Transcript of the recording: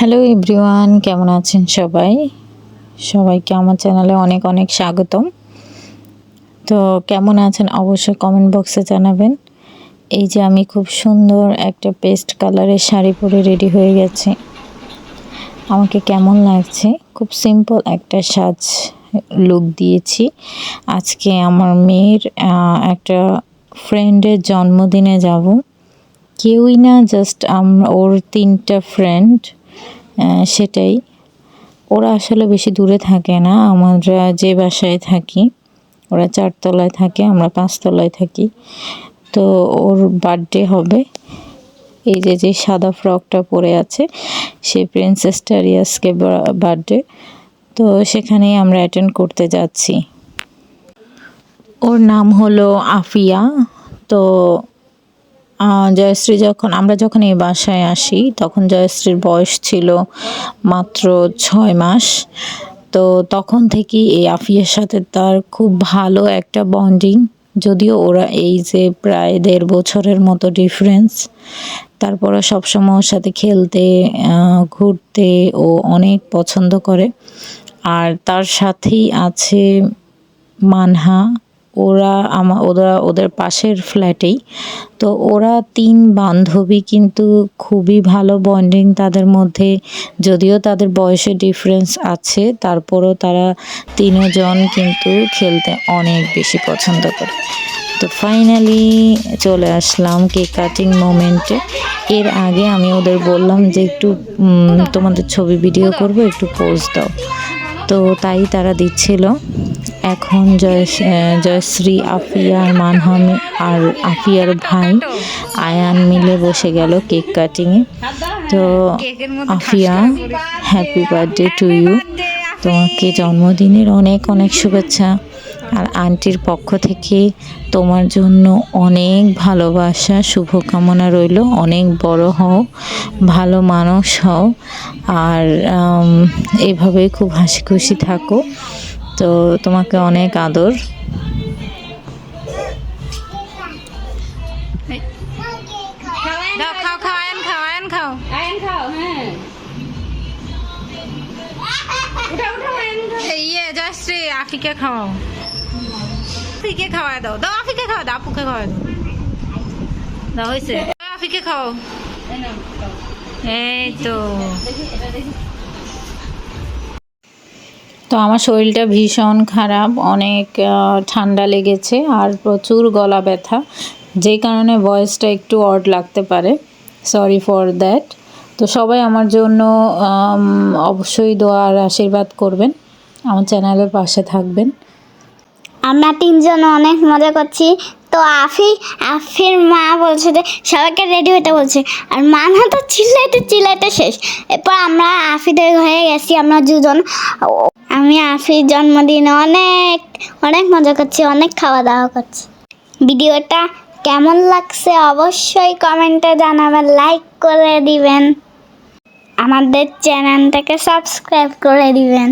Hello everyone, কেমন আছেন সবাই? সবাইকে আমার চ্যানেলে অনেক অনেক স্বাগতম। তো কেমন আছেন অবশ্যই কমেন্ট বক্সে জানাবেন। এই যে আমি খুব সুন্দর একটা পেস্ট কালারের শাড়ি পরে রেডি হয়ে গেছি। আমাকে কেমন লাগছে? খুব সিম্পল একটা সাজ লুক দিয়েছি। আজকে আমার মেয়ের একটা ফ্রেন্ডের জন্মদিনে যাব। কেউই না, জাস্ট ওর 3টা ফ্রেন্ড, সেটাই। ওরা আসলে বেশি দূরে থাকে না, আমরা যে বাসায় থাকি ওরা 4 তলায় থাকে, আমরা 5 তলায় থাকি। তো ওর বার্থডে হবে। এই যে সাদা ফ্রকটা পরে আছে সে প্রিন্সেস টারিয়াসকে বার্থডে, তো সেখানেই আমরা অ্যাটেন্ড করতে যাচ্ছি। ওর নাম হলো আফিয়া। তো জয়শ্রী আমরা যখন এই বাসায় আসি তখন জয়শ্রীর বয়স ছিল মাত্র 6 মাস। তো তখন থেকেই এই আফিয়ার সাথে তার খুব ভালো একটা বন্ডিং। যদিও ওরা এই যে প্রায় 1.5 বছরের মতো ডিফারেন্স, তারপরে সবসময় ওর সাথে খেলতে ঘুরতে ও অনেক পছন্দ করে। আর তার সাথেই আছে মানহা। ওদের পাশের ফ্ল্যাটেই। তো ওরা 3 বান্ধবী, কিন্তু খুবই ভালো বন্ডিং তাদের মধ্যে। যদিও তাদের বয়সের ডিফারেন্স আছে, তারপরও তারা 3 জন কিন্তু খেলতে অনেক বেশি পছন্দ করে। তো ফাইনালি চলে আসলাম কেক কাটিং মোমেন্টে। এর আগে আমি ওদের বললাম যে একটু তোমাদের ছবি ভিডিও করব, একটু পোজ দাও। তো তাই তারা দিচ্ছিল। এখন জয়শ্রী, আফিয়া আর মানহাম আর আফিয়ার ভাই আয়ান মিলে বসে গেল কেক কাটিংয়ে। তো Afia, happy birthday to you. তোমাকে জন্মদিনের অনেক অনেক শুভেচ্ছা। আর আন্টির পক্ষ থেকে তোমার জন্য অনেক ভালোবাসা, শুভকামনা রইল। অনেক বড় হও, ভালো মানুষ হও, আর এভাবেই খুব হাসি খুশি থাকো। তো তোমাকে অনেক আদর। জয়শ্রী, আফিকে খাওয়াও, আফিকে খাওয়াই দাও, আফিকে খাওয়া দাও, আপুকে খাওয়াই দাও, দাও হয়েছে, আফিকে খাও। এই তো তো আমার শরীরটা ভীষণ খারাপ, অনেক ঠান্ডা লেগেছে আর প্রচুর গলা ব্যথা, যে কারণে ভয়েসটা একটু অড লাগতে পারে। Sorry for that. তো সবাই আমার জন্য অবশ্যই দোয়া আর আশীর্বাদ করবেন, আমার চ্যানেলের পাশে থাকবেন। আমরা 3 জন অনেক মজা করছি। তো আফির মা বলছে যে সবাইকে রেডি হতে বলছে, আর মানহা তো চিল্লাইতে শেষ। এরপর আমরা আফিদের ঘরে গেছি, আমরা 2 জন। আমি আফির জন্মদিনে অনেক অনেক মজা করছি, অনেক খাওয়া দাওয়া করছি। ভিডিওটা কেমন লাগছে অবশ্যই কমেন্টে জানাবেন, লাইক করে দিবেন, আমাদের চ্যানেলটাকে সাবস্ক্রাইব করে দিবেন।